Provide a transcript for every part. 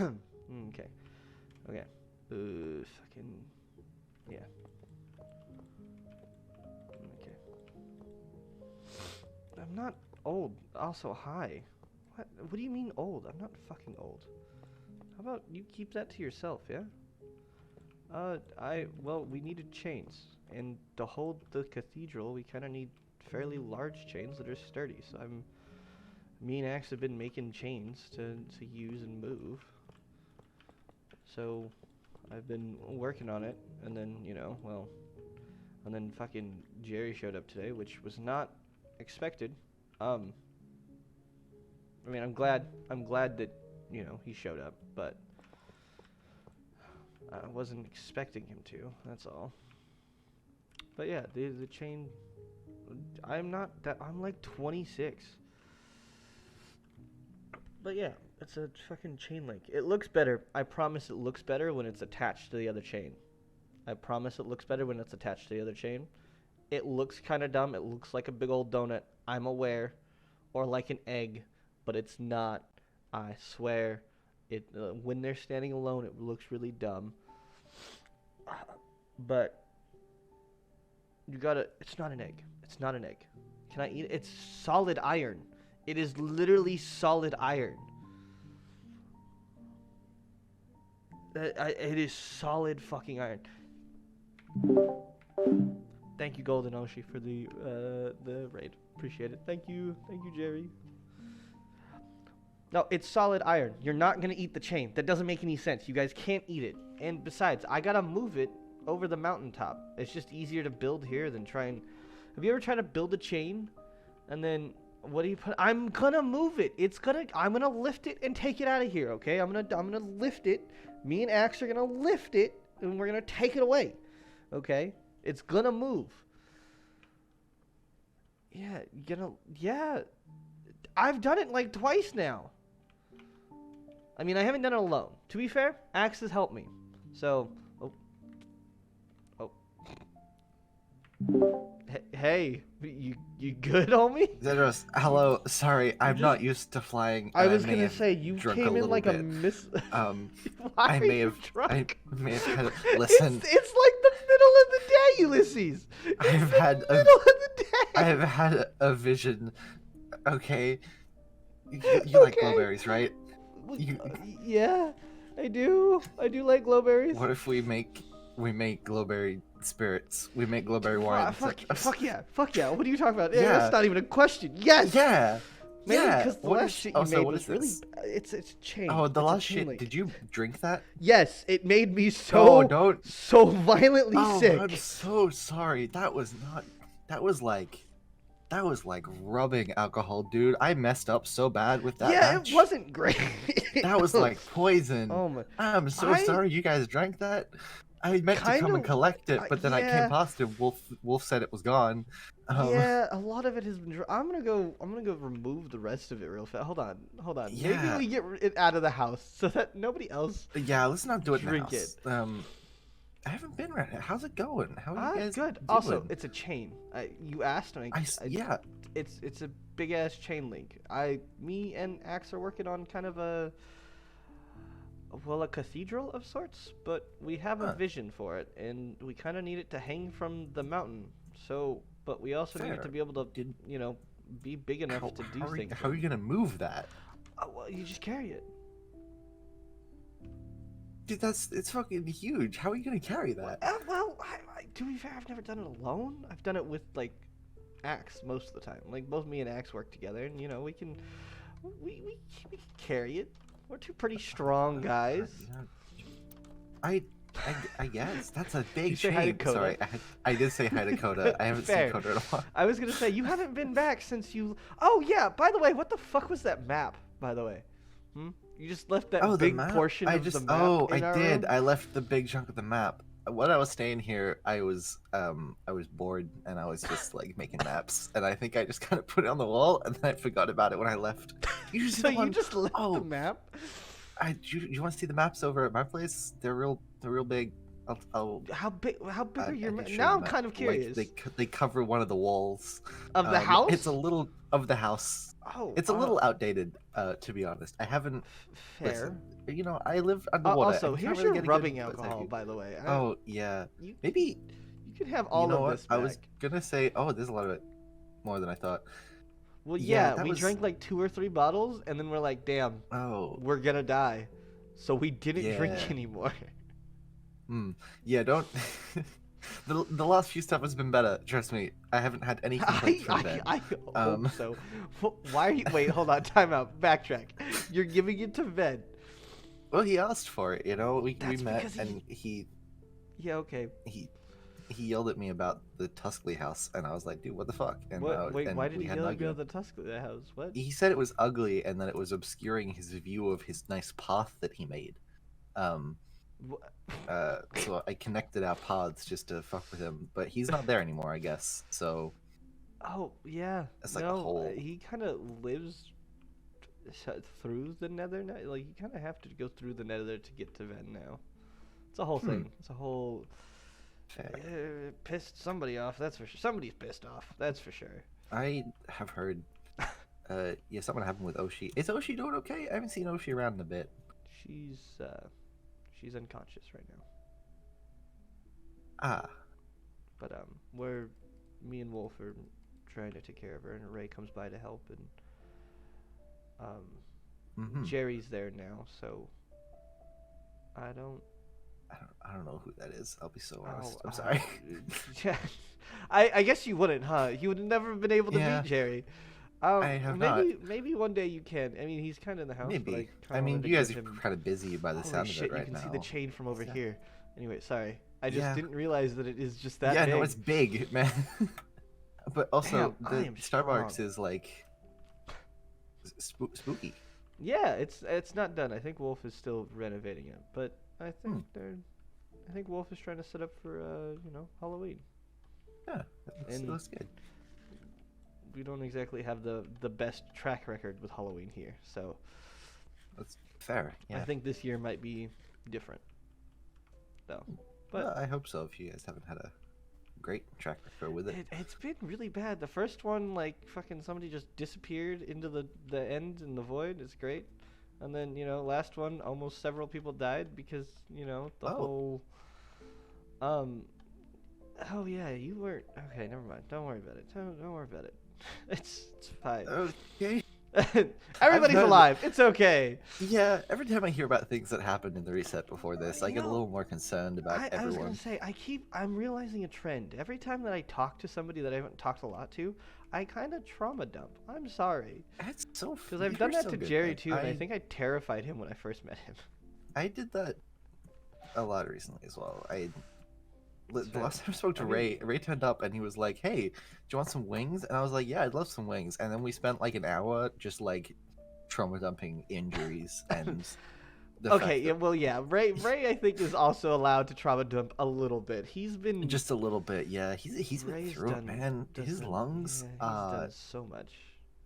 Okay. Okay. Fucking. Yeah. Okay. I'm not old. Also, hi. What do you mean old? I'm not fucking old. How about you keep that to yourself, yeah? Well, we needed chains. And to hold the cathedral, we kind of need fairly large chains that are sturdy. So me and Axe have been making chains to use and move. So I've been working on it, and then, well, and then fucking Jerry showed up today, which was not expected. I mean, I'm glad that, he showed up, but I wasn't expecting him to, that's all. But yeah, the chain, I'm like 26. But yeah, it's a fucking chain link. It looks better. I promise it looks better when it's attached to the other chain. I promise it looks better when it's attached to the other chain. It looks kind of dumb. It looks like a big old donut. I'm aware. Or like an egg. But it's not. I swear. When they're standing alone, it looks really dumb. But you gotta. It's not an egg. It's not an egg. Can I eat it? It's solid iron. It is literally solid iron. It is solid fucking iron. Thank you, Golden Oshi, for the raid. Appreciate it. Thank you, Jerry. No, it's solid iron. You're not gonna eat the chain. That doesn't make any sense. You guys can't eat it. And besides, I gotta move it over the mountaintop. It's just easier to build here than try and. Have you ever tried to build a chain, and then what do you put? I'm gonna move it. I'm gonna lift it and take it out of here. Okay, I'm gonna lift it. Me and Axe are gonna lift it, and we're gonna take it away. Okay, it's gonna move. Yeah, yeah. I've done it like twice now. I mean, I haven't done it alone. To be fair, Axe has helped me. So, Hey, you good, homie? Zedros, hello. Sorry, I'm not used to flying. I was gonna say you came in like a miss. I may have had listen. It's like the middle of the day, Ulysses. I have had a vision. Okay, you like glowberries, right? Yeah, I do. I do like glowberries. What if we make glowberry spirits? We make glowberry wine. Fuck yeah. What are you talking about? Yeah, that's not even a question. Yes. Yeah. Man, because the last shit you made was really. It's chain. Oh, the last shit. Did you drink that? Yes, it made me so violently sick. I'm so sorry. That was like rubbing alcohol, dude. I messed up so bad with that. Yeah, match. It wasn't great. That was like poison. Oh my! I'm so sorry you guys drank that. I meant to come and collect it, but then I came positive. Wolf said it was gone. Yeah, a lot of it has been. I'm gonna go remove the rest of it real fast. Hold on. Yeah. Maybe we get it out of the house so that nobody else. Yeah, let's not do it. Drink it. I haven't been around it. How's it going? How are you guys good. doing? Also, it's a chain. You asked, and yeah. It's a big ass chain link. Me and Axe are working on kind of a cathedral of sorts, but we have a vision for it, and we kind of need it to hang from the mountain. So, but we also need it to be able to, be big enough to do things. How are you gonna move that? Oh, well, you just carry it. Dude, it's fucking huge. How are you gonna carry that? Well, to be fair, I've never done it alone. I've done it with like Axe most of the time. Like both me and Axe work together, and we can carry it. We're two pretty strong guys. I guess that's a big say hi to change. Coda? Sorry, I did say hi to Coda. I haven't seen Coda in a while. I was gonna say you haven't been back since you. Oh yeah. By the way, what the fuck was that map? By the way, you just left that big portion of the map. Oh, I did. Room? I left the big chunk of the map. When I was staying here, I was bored and I was just like making maps, and I think I just kind of put it on the wall, and then I forgot about it when I left. You just left the map? You want to see the maps over at my place? They're real big. I'll How big I, are your I can show now? you I'm a map. kind of curious. Like they cover one of the walls. Of the house? It's a little of the house. Oh, It's a little outdated, to be honest. I haven't fair. listen. I live underwater. Also, and you here's can't really your get a rubbing good alcohol, view. by the way. Oh yeah, You maybe. you can have You all know of what? this I back. was gonna say, oh, there's a lot of it, more than I thought. Well, Yeah, yeah, that we was. drank like 2 or 3 bottles, and then we're like, damn, Oh, we're gonna die. So we didn't drink yeah. anymore. Yeah, don't. The last few stuff has been better. Trust me, I haven't had any complaints from Ben. I Um, hope so. Why are you? Wait, hold on. Time out. Backtrack. You're giving it to Ved. Well, he asked for it. We That's met, because and he Yeah. Okay. yelled at me about the Tuskley house, and I was like, dude, what the fuck? And What? Wait. and Why did we he had an yell at you argument. at the Tuscany house? What? He said it was ugly, and that it was obscuring his view of his nice path that he made. So I connected our paths just to fuck with him, but he's not there anymore, I guess. So Oh yeah. it's like a No, whole. he kind of lives through the Nether. Like you kind of have to go through the Nether to get to Ven now. It's a whole thing. It's a whole. Pissed somebody off. That's for sure. Somebody's pissed off. That's for sure. I have heard. Yeah, something happened with Oshi. Is Oshi doing okay? I haven't seen Oshi around in a bit. She's unconscious right now. Ah. But me and Wolf are trying to take care of her, and Ray comes by to help, and Jerry's there now, so I don't know who that is. I'll be so honest. I'm sorry. Yeah, I guess you wouldn't, huh? You would have never been able to meet Jerry. I have not. Maybe one day you can. I mean, he's kind of in the house. Maybe. But I mean, you guys are kind of busy by the sound of it right now. You can see the chain from over here. Anyway, sorry. I just didn't realize that it is just that big. big. No, it's big, man. But also, Damn, the Starbucks is like spooky. Yeah, it's not done. I think Wolf is still renovating it, but I think Wolf is trying to set up for Halloween. Yeah, it looks good. We don't exactly have the best track record with Halloween here, so that's fair. Yeah. I think this year might be different, though. But well, I hope so. If you guys haven't had a great track record with it, it's been really bad. The first one, like fucking somebody just disappeared into the end in the void. It's great, and then last one, almost several people died because the whole. Oh yeah, you weren't okay. Never mind. Don't worry about it. Don't worry about it. It's fine. Okay. Everybody's alive. It's okay. Yeah, every time I hear about things that happened in the reset before this, I get a little more concerned about everyone. I was gonna say, I'm realizing a trend. Every time that I talk to somebody that I haven't talked a lot to, I kind of trauma dump. I'm sorry. That's so. Because I've done that to Jerry too, and I think I terrified him when I first met him. I did that a lot recently as well. The last time I spoke to Ray turned up and he was like, "Hey, do you want some wings?" And I was like, "Yeah, I'd love some wings." And then we spent like an hour just like trauma dumping injuries and. Ray I think is also allowed to trauma dump a little bit. He's been just a little bit, yeah. He's been through it, man. His lungs. He's done so much.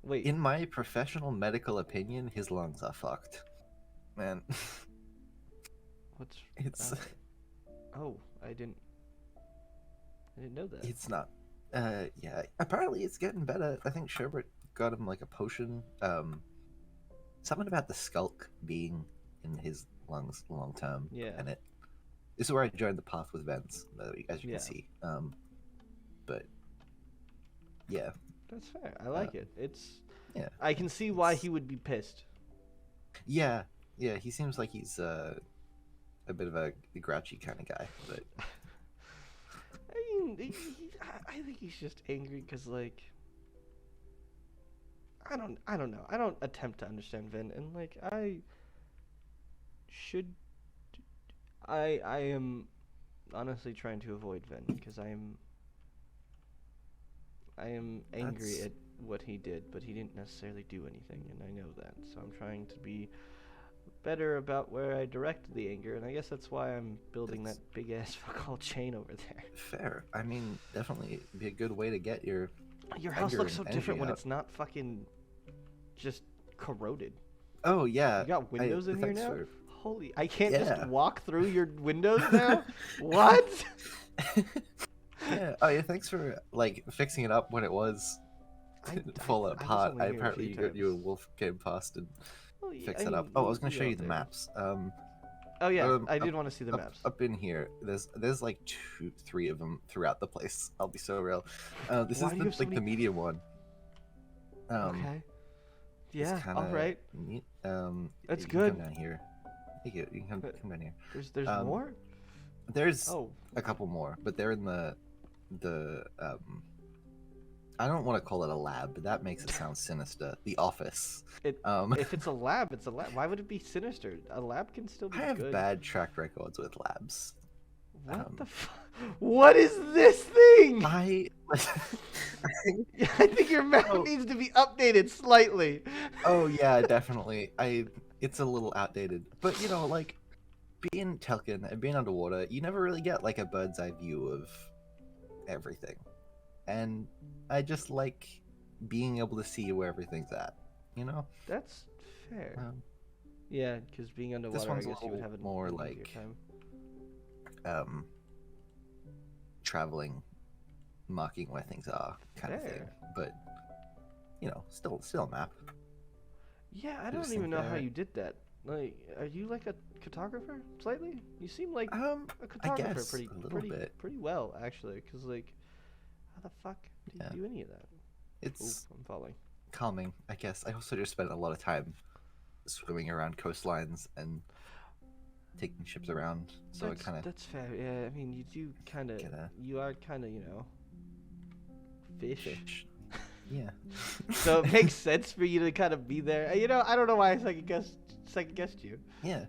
Wait. In my professional medical opinion, his lungs are fucked, man. It's. Oh, I didn't know that. It's not. Yeah. Apparently, it's getting better. I think Sherbert got him like a potion. Something about the skulk being in his lungs long term. Yeah. And this is where I joined the path with Vents, as you can see. But yeah. That's fair. I like it. It's. Yeah. I can see why he would be pissed. Yeah. Yeah. He seems like he's a bit of a grouchy kind of guy, but. I think he's just angry because, like, I don't know. I don't attempt to understand Vin, and like I am honestly trying to avoid Vin because I am angry at what he did, but he didn't necessarily do anything, and I know that. So I'm trying to be better about where I direct the anger, and I guess that's why I'm building that big ass fuck all chain over there. Fair. I mean, definitely be a good way to get your house looks so different when it's not fucking just corroded. Oh yeah. You got windows in here now? Holy, I can't Yeah. just walk through your windows now? What? Yeah. Oh yeah. Thanks for like fixing it up when it was fall I was apart. only here a Apparently few you and times. Wolf came past and Well, yeah, fixed I it up. mean, Oh, I was gonna show you're you out the there. maps. Oh yeah, I did want to see the up, maps. up in here. There's like 2, 3 of them throughout the place. I'll be so real. This Why is do you have so like the many? medium one. Okay. It's Yeah. kind All of right. neat. That's you good. Can come down here. You can come, But come down here. There's more. There's Oh. a couple more, but they're in the I don't want to call it a lab, but that makes it sound sinister. The office. If it's a lab, it's a lab. Why would it be sinister? A lab can still be I have good. bad track records with labs. What the What is this thing? I I think your map needs to be updated slightly. Oh yeah, definitely. It's a little outdated, but you know, like being Telkin and being underwater, you never really get like a bird's eye view of everything, and I just like being able to see where everything's at. You know. That's fair. Yeah, because being underwater, This one's I guess you would have a more easier like time. traveling, marking where things are, kind of thing. But you know, still a map. Yeah, I don't Just even know how there. you did that. Like, are you like a cartographer slightly? You seem like I a cartographer guess pretty a little bit. pretty well actually. Cause like, how the fuck do you do any of that? It's I'm falling. calming, I guess. I also just spent a lot of time swimming around coastlines and taking ships around, so it kind of That's fair. Yeah, I mean, you do kind of you are kind of, you know, fish. Yeah. So it makes sense for you to kind of be there. You know, I don't know why I second guessed you. Yeah.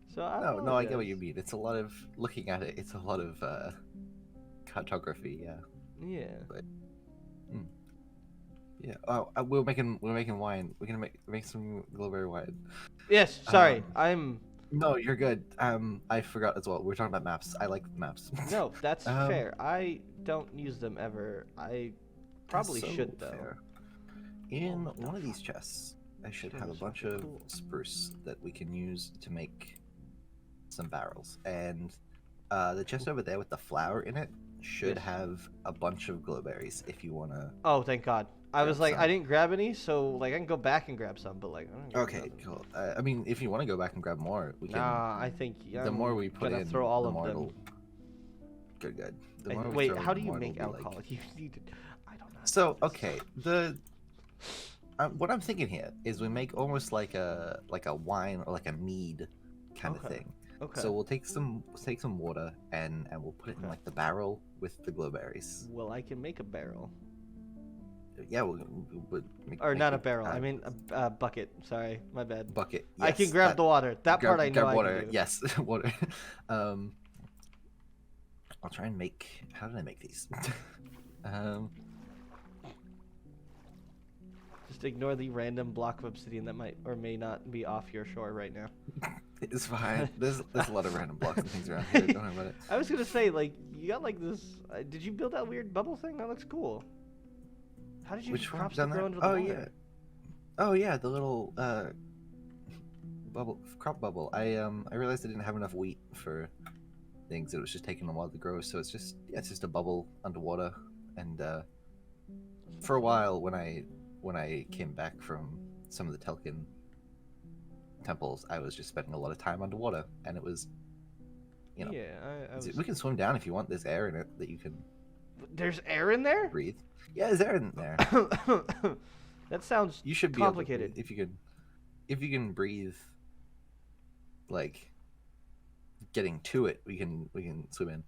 So I No, I get what you mean. It's a lot of looking at it. It's a lot of cartography. Yeah. Yeah. But. Yeah. Oh, we're making wine. We're gonna make some glowberry wine. Yes. Sorry, I'm. No, you're good. I forgot as well. We're talking about maps. I like maps. No, that's fair. I don't use them ever. I probably should though. Fair. In one of these chests, I should have a bunch of spruce that we can use to make some barrels, and the chest over there with the flower in it should have a bunch of glowberries if you wanna. Oh, thank God. I was like, I didn't grab any, so like I can go back and grab some, but like. Okay, cool. I mean, if you want to go back and grab more, we can. Nah, I think the more we put in, throw all the of more them. it'll... Good. The more Wait, throw, how do the you more make it'll be alcohol? like... You need to. I don't know. So okay, what I'm thinking here is we make almost like a wine or like a mead kind of thing. Okay. So we'll take some water and we'll put it in like the barrel with the glowberries. Well, I can make a barrel. Yeah, we'll make, Or not a barrel. I mean a bucket. Sorry, my bad. Bucket. Yes, I can grab the water. That part I know. Grab I water. can do. Yes, water. I'll try and make. How did I make these? Just ignore the random block of obsidian that might or may not be off your shore right now. It's fine. There's a lot of random blocks and things around here. Don't worry about it. I was gonna say, like, you got like this. Did you build that weird bubble thing? That looks cool. How did you Which crops one's grow on into there? the Oh water? yeah. Oh yeah, the little crop bubble. I realized I didn't have enough wheat for things. It was just taking a while to grow, so it's just a bubble underwater. And for a while, when I came back from some of the Telkin temples, I was just spending a lot of time underwater, and it was, you know, yeah. we can swim down if you want. There's air in it that you can. There's air in there? Breathe. Yeah, there's air in there. That sounds you should be complicated. If you can breathe, like getting to it, we can swim in.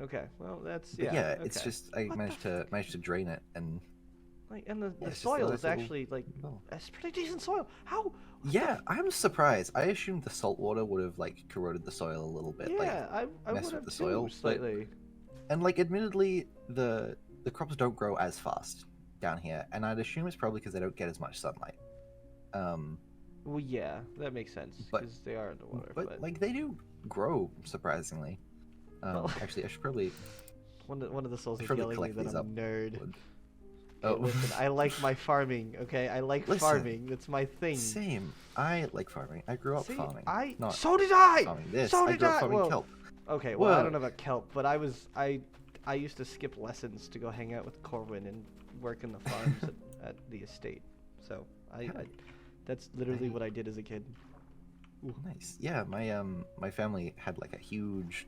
Okay, well that's But yeah. It's okay. just I managed to drain it and. Like, and the it's just soil a is nice actually like it's pretty decent soil. How? Yeah, I'm surprised. I assumed the salt water would have like corroded the soil a little bit. Yeah, like, I would messed have with the soil slightly. And like, admittedly, the crops don't grow as fast down here, and I'd assume it's probably because they don't get as much sunlight. Well, yeah, that makes sense because they are underwater. But like, they do grow surprisingly. Actually, I should probably. One of the souls is probably yelling at me collect that these I'm a nerd. Okay, listen, I like my farming, okay? I like Listen, farming. That's my thing. Same. I like farming. I grew up See, farming. I Not so did I. farming this. So I did grew up I. farming Well, kelp. okay, well, I don't Whoa. know about kelp, but I used to skip lessons to go hang out with Corwin and work in the farms at the estate. So that's literally what I did as a kid. Ooh. Nice. Yeah, my family had like a huge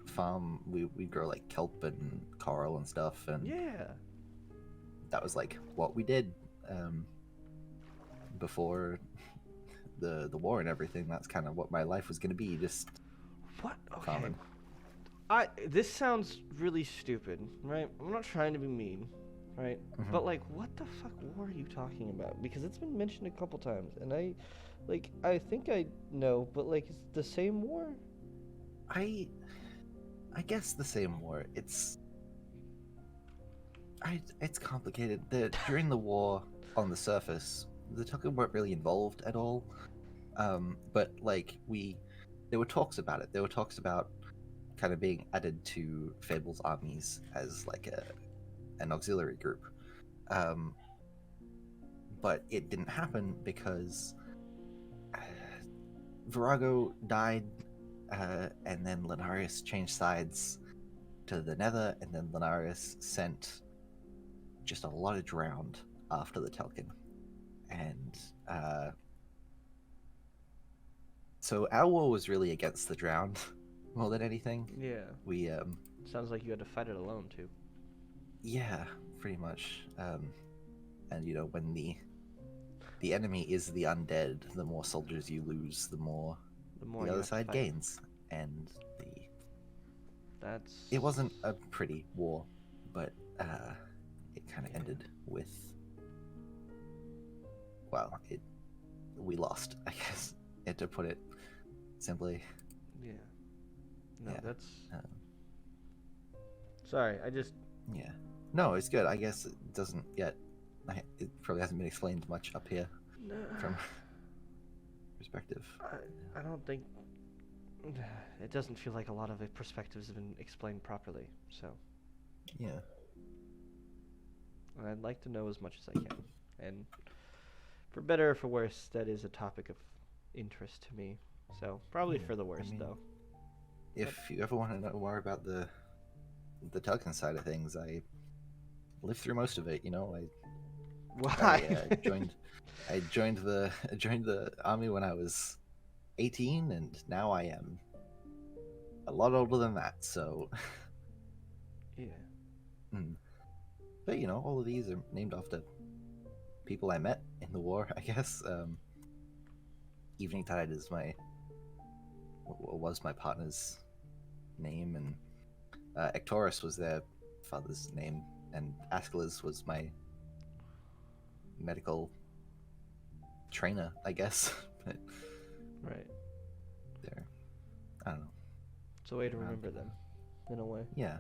farm. We grow like kelp and coral and stuff, and Yeah. that was like what we did before the war and everything. That's kind of what my life was gonna be, just What? Okay. farming. This sounds really stupid, right? I'm not trying to be mean, right? Mhm. But like, what the fuck war are you talking about? Because it's been mentioned a couple times, and I think I know, but like, it's the same war. I guess the same war. It's complicated. During the war, on the surface, the Tuken weren't really involved at all. But like there were talks about it. There were talks about kind of being added to Fable's armies as like an auxiliary group. But it didn't happen because Virago died, and then Lenarius changed sides to the Nether, and then Lenarius sent just a lot of drowned after the Telkin. And so our war was really against the drowned more than anything. Yeah. We Sounds like you had to fight it alone too. yeah, pretty much. And you know, when the enemy is the undead, the more soldiers you lose, the more The the you other have to side fight. gains. And That's. it wasn't a pretty war, but it kind of ended with, well, we lost, I guess, to put it simply. Yeah. No, Yeah. that's. Um, Sorry, I just. Yeah. No, it's good. I guess it doesn't yet. It probably hasn't been explained much up here No. from perspective. I don't think. It doesn't feel like a lot of the perspectives have been explained properly, so. Yeah. I'd like to know as much as I can. And for better or for worse, that is a topic of interest to me. So, probably Yeah, for the worst, mean, though. If you ever want to know more about the Tulkin side of things, I lived through most of it. You know, Why? I joined the army when I was 18, and now I am a lot older than that. So, Yeah. But you know, all of these are named after people I met in the war, I guess. Eveningtide is was my partner's name, and Ectorus was their father's name, and Ascalus was my medical trainer, I guess. But Right. they're, I don't know. It's a way to remember them, in a way. Yeah,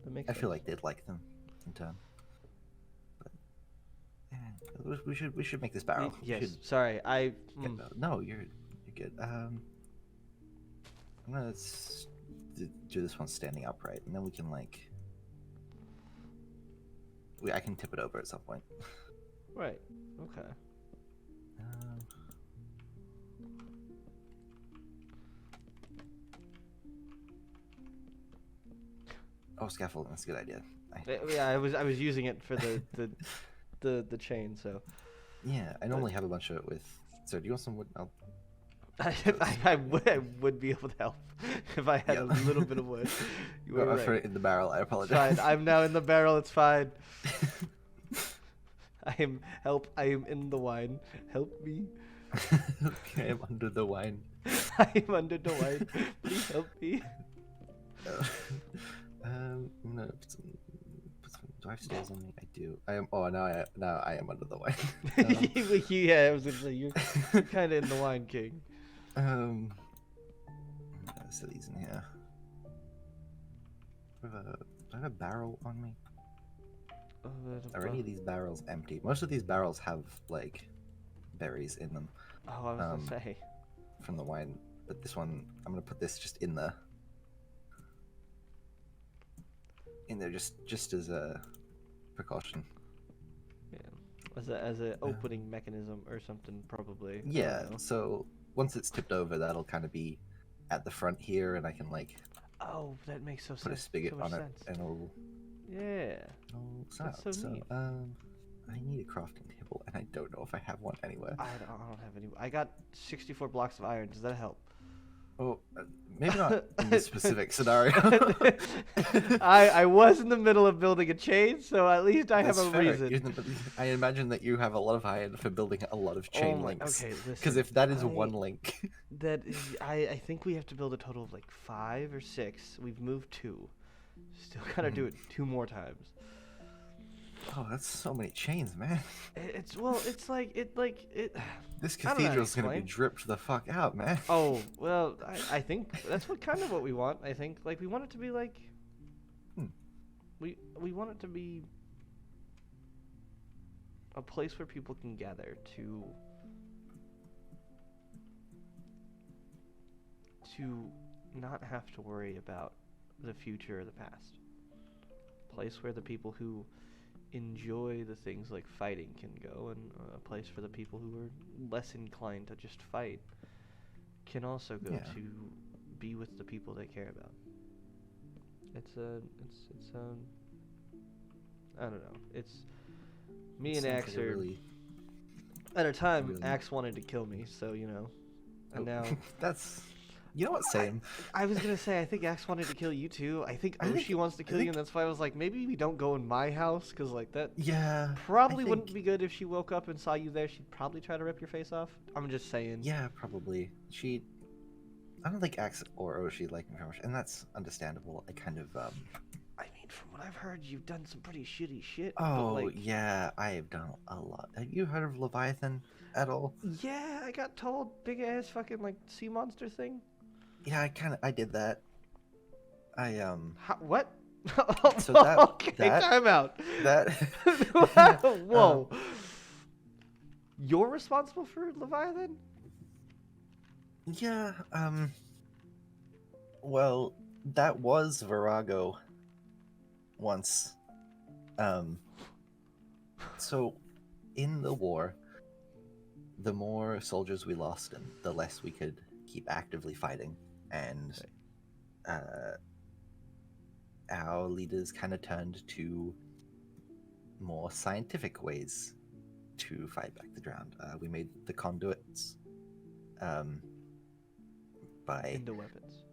That makes I sense. feel like they'd like them in turn. But yeah, we should make this barrel. We Yes. should Sorry, I. get- No, you're good. I'm gonna do this one standing upright, and then we can like. I can tip it over at some point. Right. Okay. Um, oh, scaffolding. That's a good idea. Yeah, I was using it for the chain, so. Yeah, I normally have a bunch of it with. So, do you want some wood? I would be able to help if I had a little bit of wood. You were I'll right. put it in the barrel. I It's apologize. fine. I'm now in the barrel. It's fine. I am in the wine. Help me. Okay, I'm under the wine. I am under the wine. Please help me. I'm gonna put some, do I have stairs on me? I do. I am. Oh, now I am under the wine. Yeah, I was gonna say you're kind of in the wine, king. So these in here. Do I have a barrel on me? Are any of these barrels empty? Most of these barrels have like berries in them Oh, I was gonna say. from the wine, but this one I'm gonna put this just in there just as a precaution. as a opening mechanism or something, probably. I don't Yeah. know. So once it's tipped over, that'll kind of be at the front here, and I can like Oh, that makes put a spigot so much on it, sense. and it'll Yeah. start. That's so neat. I need a crafting table, and I don't know if I have one anywhere. I don't have any. I got 64 blocks of iron. Does that help? Oh, maybe not in this specific scenario. I was in the middle of building a chain, so at least I have That's a fair. reason. I imagine that you have a lot of iron for building a lot of chain links. Okay, Because listen. if that is one link, I think we have to build a total of like 5 or 6. We've moved 2. Still gotta do it 2 more times. oh, that's so many chains, man. It's This I don't know how to cathedral's gonna be explain. dripped the fuck out, man. Oh, well, I think that's what we want. I think like we want it to be like we want it to be a place where people can gather to not have to worry about the future or the past. Place where the people who enjoy the things like fighting can go, and a place for the people who are less inclined to just fight can also go Yeah. to be with the people they care about. It's I don't know. It's me and Sounds Axe like a are really- at a time. really- Axe wanted to kill me, so you know, and Oh, now that's, you know what, same. I was gonna say I think Axe wanted to kill you too. I think I think- Oshi wants to kill you, and that's why I was like, maybe we don't go in my house, because like that Yeah. probably I wouldn't think- be good if she woke up and saw you there. She'd probably try to rip your face off. I'm just saying. Yeah, probably. I don't think Axe or Oshi like me very much, and that's understandable. I kind of I mean, from what I've heard, you've done some pretty shitty shit. but, Oh, like, yeah, I have done a lot. Have you heard of Leviathan at all? yeah, I got told big ass fucking like sea monster thing. Yeah, I did that. What? So that- okay, that- time out. That Whoa. You're responsible for Leviathan? Yeah, well, that was Virago once. So in the war, the more soldiers we lost and the less we could keep actively fighting, and our leaders kind of turned to more scientific ways to fight back the drowned. We made the conduits by Into weapons.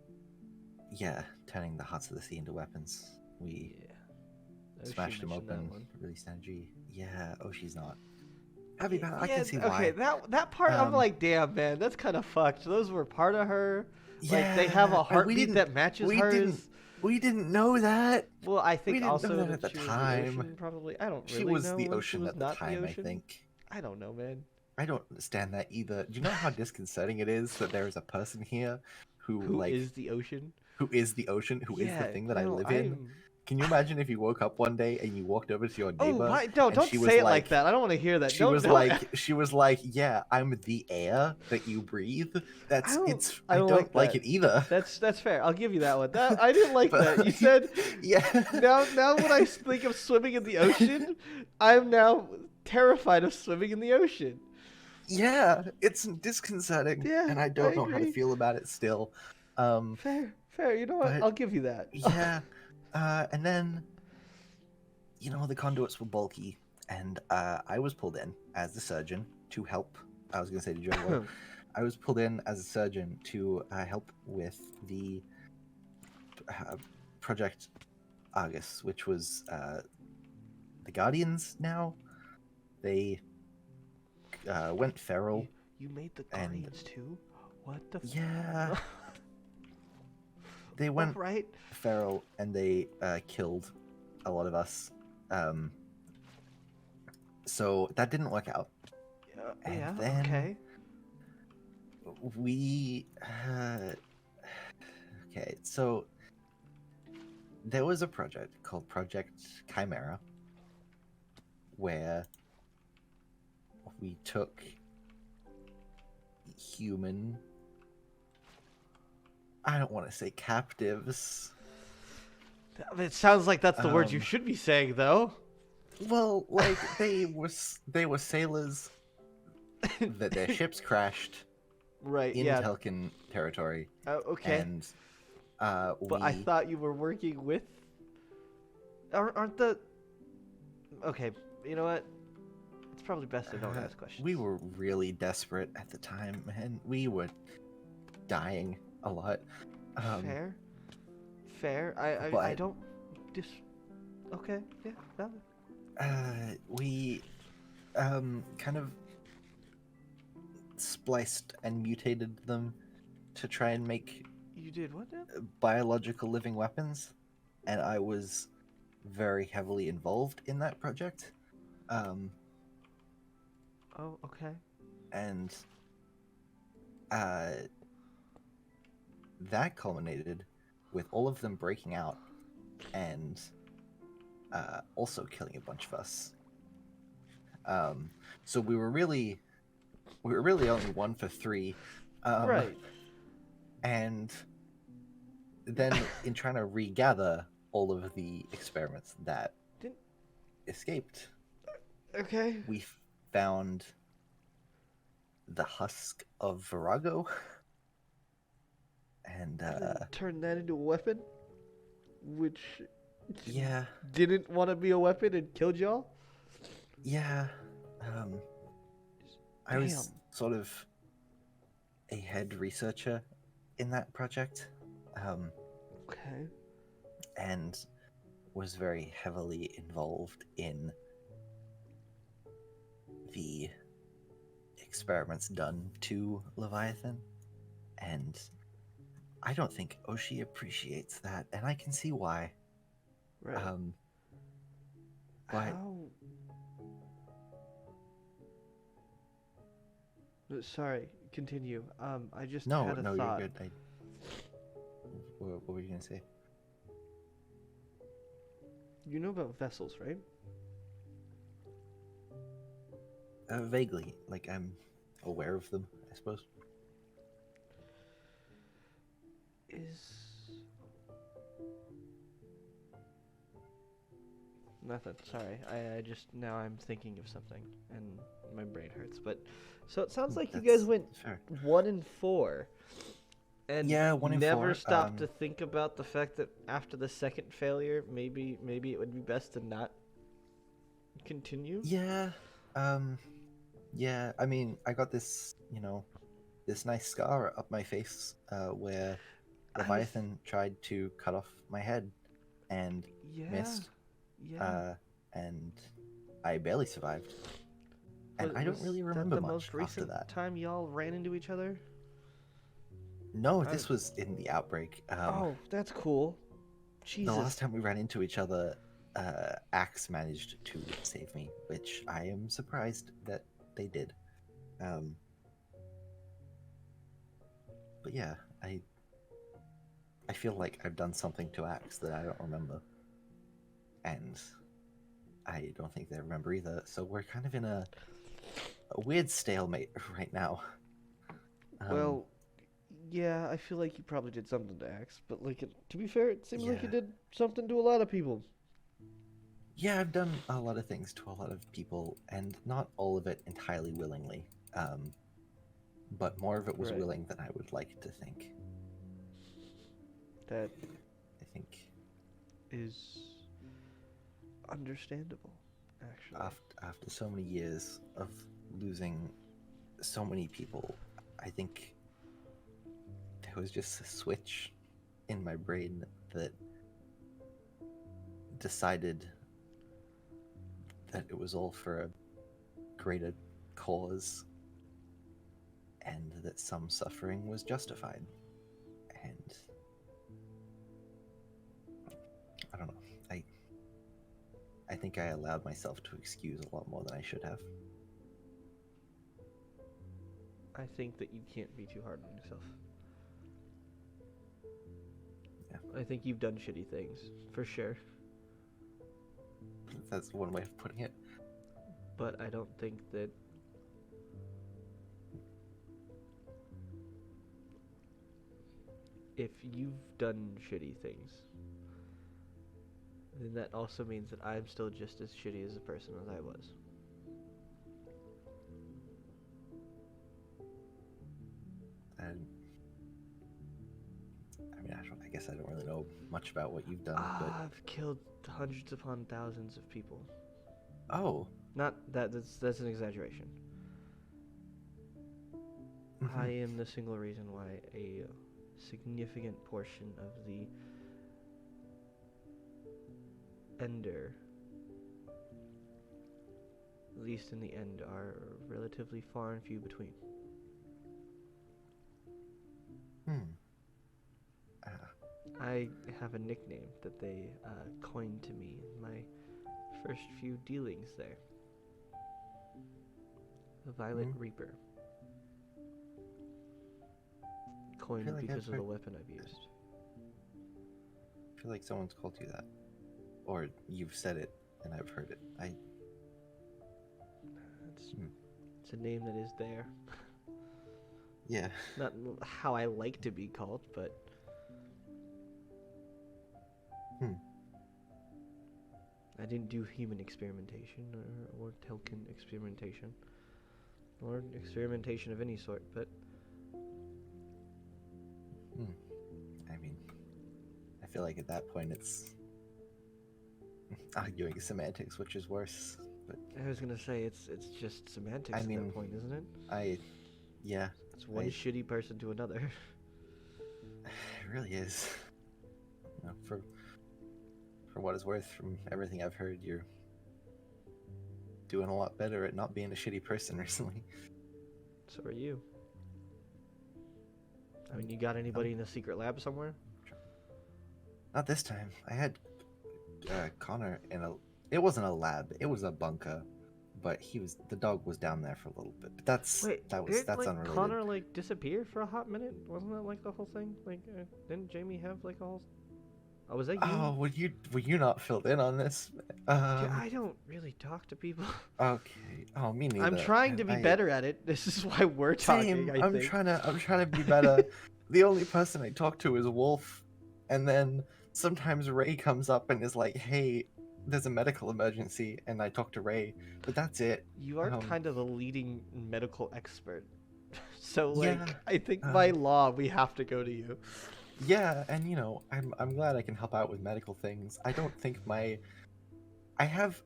turning the hearts of the sea into weapons. We Yeah. smashed them mentioned that open, one. released energy. Yeah, she's not happy about it. I Yeah, can see okay, why. that part I'm Um, like, damn man, that's kind of fucked. Those were part of her. Like they Yeah, have a and we heartbeat didn't- that matches we hers. didn't- We didn't know that. Well, I we think didn't know also that at the she was time. the ocean, probably. I don't She really was know the when she ocean was at the not time, I ocean. think. I don't know, man. I don't understand that either. Do you know how disconcerting it is that there is a person here who Who is like the ocean? who is the ocean, who is the thing that I no, live in? I'm- Can you imagine if you woke up one day and you walked over to your Oh, neighbor? why? No, and don't she say was it like that. I don't want to hear that. She Don't- was don't- like, yeah, I'm the air that you breathe. That's I I don't don't like like it either. That's fair. I'll give you that one. That I didn't like But- that. You said Yeah. now when I think of swimming in the ocean, I'm now terrified of swimming in the ocean. Yeah, it's disconcerting. Yeah, and I don't I know how to agree. feel about it still. Fair. You know what? But- I'll give you that. Yeah. And then, the conduits were bulky, and I was pulled in as the surgeon to help. I was going to say to Joe, I was pulled in as a surgeon to help with the Project Argus, which was the Guardians now. They went feral. You made the And- Guardians too? What the? Yeah. They went right. feral and they killed a lot of us. So that didn't work out. And Yeah. then- Okay. We okay, so there was a project called Project Chimera where we took human, I don't want to say captives. It sounds like that's the word you Um, should be saying, though. Well, like they were sailors that their ships crashed Right, in yeah. Telkin territory, Okay. and But I we thought you were working with... Aren't the... Okay, you know what? It's probably best I don't ask questions. we were really desperate at the time, man. We were dying a lot. Fair. Fair. I But don't... Just... Okay, yeah, valid. we kind of spliced and mutated them to try and make You did what now? biological living weapons, and I was very heavily involved in that project. Um, Oh, okay. and uh, that culminated with all of them breaking out and also killing a bunch of us. So we were really only 1 for 3. Right. And then in trying to regather all of the experiments that Didn't... escaped, Okay. we found the husk of Virago, and then turn that into a weapon? Which... yeah, Didn't want to be a weapon and killed y'all? yeah, I was Damn. sort of a head researcher in that project, Okay. and was very heavily involved in the experiments done to Leviathan, and I don't think Oshi appreciates that, and I can see why. Right. But How... Sorry, continue. I just no, had a no, thought. you're good. What were you gonna say? You know about vessels, right? Vaguely, like I'm aware of them, I suppose. Is... Nothing. Sorry. I just... Now I'm thinking of something, and my brain hurts. But... So it sounds like you guys That's went fair. 1 and 4. And Yeah, 1 and never 4. stopped to think about the fact that after the second failure, maybe it would be best to not continue? Yeah, yeah. I mean, I got this, this nice scar up my face, where I was... Leviathan tried to cut off my head and Yeah. missed, Yeah. and I barely survived. And Was- I don't was really that remember the much most after recent that. time y'all ran into each other? No, this was in the outbreak. Oh, that's cool. The Jesus. last time we ran into each other, Axe managed to save me, which I am surprised that they did. But yeah, I feel like I've done something to Axe that I don't remember, and I don't think they remember either. So we're kind of in a weird stalemate right now. Well, yeah, I feel like you probably did something to Axe, but like, to be fair, it seems like you Yeah. did something to a lot of people. Yeah, I've done a lot of things to a lot of people, and not all of it entirely willingly. But more of it was Right. willing than I would like to think. That I think is understandable, actually. after so many years of losing so many people, I think there was just a switch in my brain that decided that it was all for a greater cause and that some suffering was justified. And I don't know. I think I allowed myself to excuse a lot more than I should have. I think that you can't be too hard on yourself. Yeah. I think you've done shitty things, for sure. That's one way of putting it. But I don't think that... If you've done shitty things, then that also means that I'm still just as shitty as a person as I was. And I mean, I guess I don't really know much about what you've done, but I've killed hundreds upon thousands of people. oh, Not that, that's an exaggeration. I mhm. am the single reason why a significant portion of the Ender, at least in the end, are relatively far and few between. Hmm. I have a nickname that they coined to me in my first few dealings there. The Violet Hmm. Reaper. I Coined feel like because I've of the heard. weapon I've used. I feel like someone's called you that, or you've said it and I've heard it. It's, Hmm. it's a name that is there. Yeah. Not how I like to be called, but Hmm. I didn't do human experimentation or Telkin experimentation or experimentation of any sort, but Hmm. I mean, I feel like at that point it's arguing semantics, which is worse. But I was gonna say it's just semantics I at mean, that point, isn't it? yeah, It's one I, shitty person to another. it really is. You know, for what it's worth, from everything I've heard, you're doing a lot better at not being a shitty person recently. So are you. I mean, you got anybody in a secret lab somewhere? Not this time. I had Connor in a. It wasn't a lab. It was a bunker, but the dog was down there for a little bit. But Wait, that's did like unrelated. Connor like disappear for a hot minute? Wasn't that like the whole thing? Like, didn't Jamie have like a whole? Oh, was that you? Oh, were you not filled in on this? Yeah, I don't really talk to people. Okay. Oh, me neither. I'm trying to be better at it. This is why we're talking. Same. I think. I'm trying to be better. The only person I talk to is Wolf, and then sometimes Ray comes up and is like, "Hey, there's a medical emergency," and I talk to Ray, but that's it. You are Um, kind of the leading medical expert. So yeah. like, I think by Um, law we have to go to you. yeah, and you know, I'm glad I can help out with medical things. I don't think I have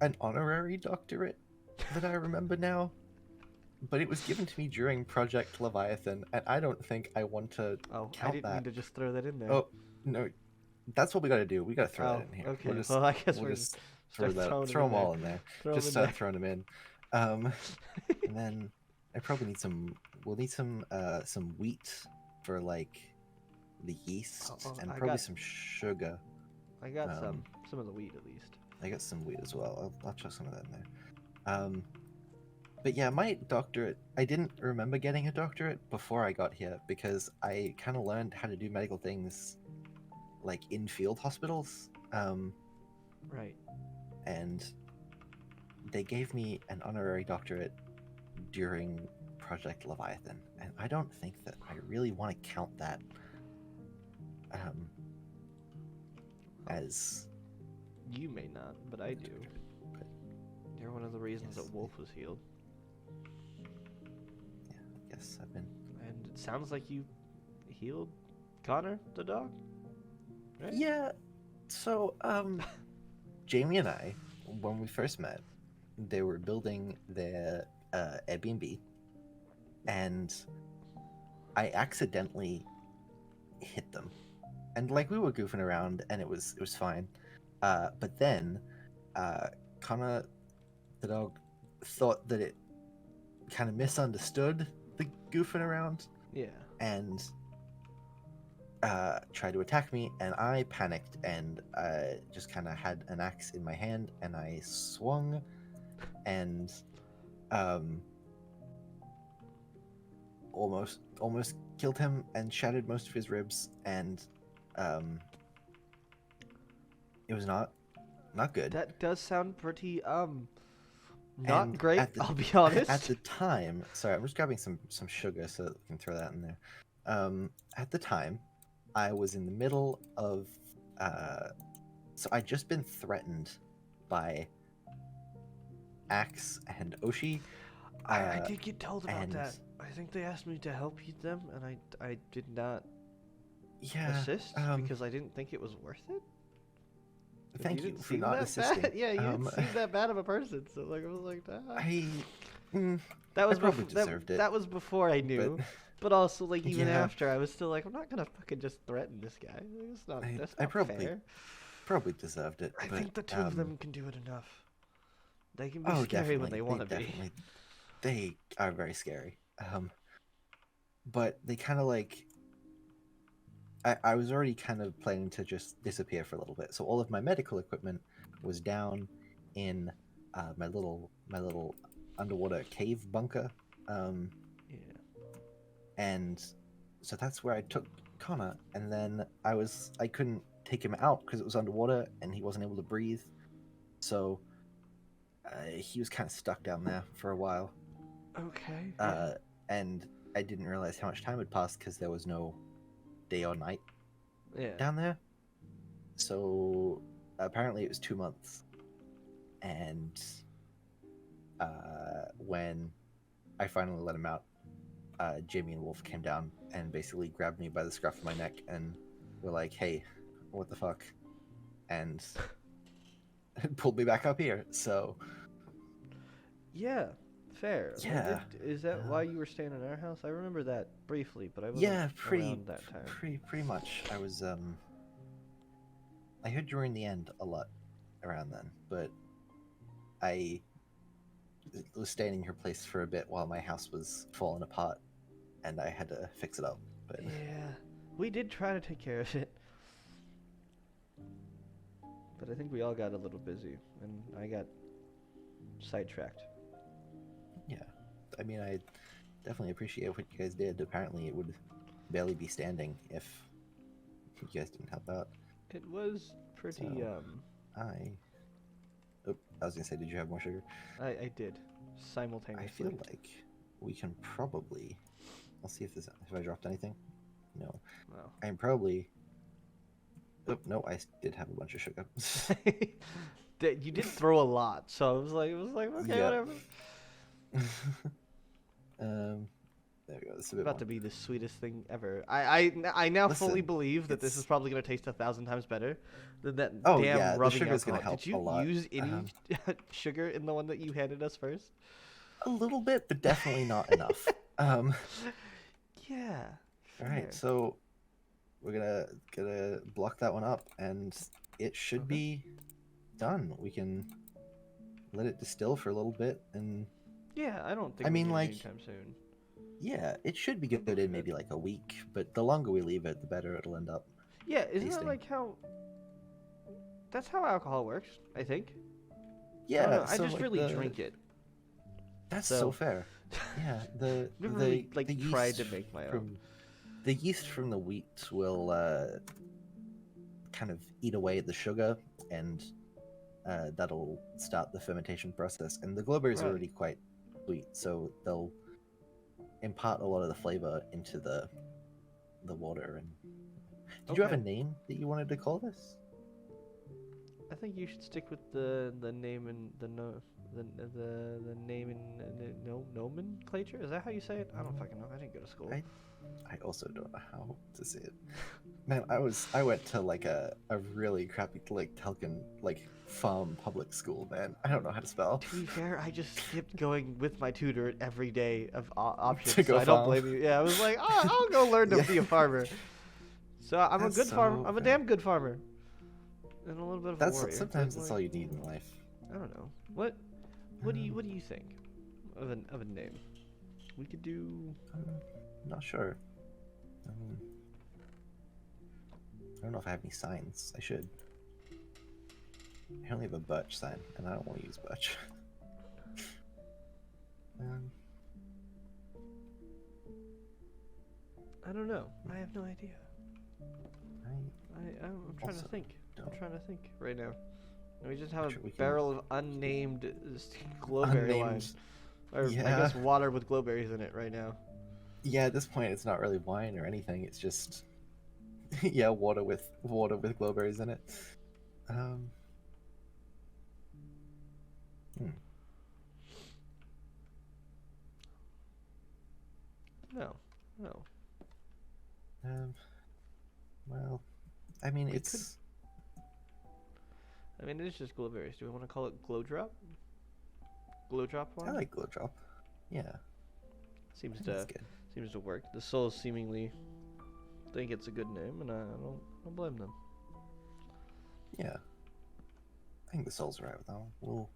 an honorary doctorate that I remember now, but it was given to me during Project Leviathan, and I don't think I want to Oh, I count didn't mean that. to just throw that in there. Oh, no, that's what we got to do. We got to throw Oh, that in here. okay. Well, I guess We'll we're just throw start throwing throw them them in all there. in there. Throw Just them in start there. throwing them in. And then I probably need some. We'll need some wheat for like the yeast, and I probably got some sugar. I got Um, some of the wheat at least. I got some wheat as well. I'll chuck some of that in there. But yeah, my doctorate, I didn't remember getting a doctorate before I got here because I kind of learned how to do medical things like in field hospitals. Right. And they gave me an honorary doctorate during Project Leviathan. And I don't think that I really want to count that as. You may not, but I do. But You're one of the reasons yes, that Wolf was healed. yeah, I guess I've been. And it sounds like you healed Connor, the dog? Right? Yeah, so, Jamie and I, when we first met, they were building their Airbnb, and I accidentally hit them. And like we were goofing around, and it was fine. But then, Connor, the dog, thought that it kind of misunderstood the goofing around, Yeah. and tried to attack me, and I panicked and just kind of had an axe in my hand, and I swung, and almost killed him and shattered most of his ribs, and it was not good. That does sound pretty not And great, at the- I'll be honest. At the time, sorry, I'm just grabbing some sugar so that we can throw that in there. At the time, I was in the middle of So I just been threatened by Axe and Oshi. I did get told about and that. I think they asked me to help them, and I did not yeah, assist because I didn't think it was worth it. thank you didn't for seem not that assisting. bad. Yeah, you didn't seem that bad of a person. So like I was like, ah. That was probably deserved it. That was before I knew. But also, like, even Yeah. after, I was still like, I'm not gonna fucking just threaten this guy. Like, that's not fair. Probably deserved it. I but, think the two of them can do it enough. They can be scary definitely. when they want to be. They are very scary. But they kind of like. I was already kind of planning to just disappear for a little bit, so all of my medical equipment was down in my little underwater cave bunker. Yeah. And so that's where I took Connor, and then I couldn't take him out because it was underwater and he wasn't able to breathe, so he was kind of stuck down there for a while. Okay. And I didn't realize how much time had passed because there was no day or night down there. So apparently it was 2 months, and when I finally let him out, Jamie and Wolf came down and basically grabbed me by the scruff of my neck and were like, "Hey, what the fuck?" and pulled me back up here. So yeah, fair. Yeah. Is that why you were staying in our house? I remember that briefly, but I wasn't around that time. Pretty much. I was I heard during the end a lot around then, but I was staying in your place for a bit while my house was falling apart, and I had to fix it up. But yeah, we did try to take care of it, but I think we all got a little busy, and I got sidetracked. Yeah, I mean, I definitely appreciate what you guys did. Apparently, it would barely be standing if you guys didn't help out. It was pretty. I was gonna say, did you have more sugar? I did, simultaneously. I feel like we can probably. I'll see if I dropped anything. No. Wow. I can probably. Oh no, I did have a bunch of sugar. You did throw a lot, so it was like okay, whatever. There we go. This is About to be the sweetest thing ever. I now fully believe that this is probably gonna taste 1,000 times better than that damn rubbing the sugar's alcohol. gonna help Did you a lot. use any sugar in the one that you handed us first? A little bit, but definitely not enough. Yeah. All right, so we're gonna block that one up, and it should be done. We can let it distill for a little bit, and yeah, I don't think. Anytime soon. Yeah, it should be good in maybe like a week, but the longer we leave it, the better it'll end up. Yeah, isn't that like how? That's how alcohol works, I think. Yeah, I just really drink it. That's so fair. Yeah, the yeast tried to make my own. The yeast from the wheat will kind of eat away at the sugar, and that'll start the fermentation process. And the glowberries are already quite sweet, so they'll impart a lot of the flavor into the water. And did you have a name that you wanted to call this? I think you should stick with the name and the name and nomenclature. Is that how you say it? I don't fucking know. I didn't go to school. I also don't know how to say it. Man, I went to like a really crappy like Telkin like farm public school, man. I don't know how to spell. To be fair, I just skipped going with my tutor every day of options. To go so I don't blame you. Yeah, I was like, I'll go learn to be a farmer. So I'm a good farmer. I'm a damn good farmer. And a little bit of a warrior. Sometimes that's all you need in life. I don't know. What do you think of a name? We could do. I'm not sure. I don't know if I have any signs. I should. I only have a birch sign, and I don't want to use birch. I don't know. I have no idea. I'm trying to think. I'm trying to think right now. We just have a barrel of unnamed glowberry wine. Or I guess water with glowberries in it right now. Yeah, at this point it's not really wine or anything. It's just water with glowberries in it. Um. Hmm. No, no. Um. Well, I mean, We could. it's. I mean, it's just glow berries. Do we want to call it glow drop? Glow drop I one like Glow Drop. Yeah, seems I think it's to good. work. The souls seemingly think it's a good name, and I don't blame them. Yeah, I think the Soul's right with that one. Well,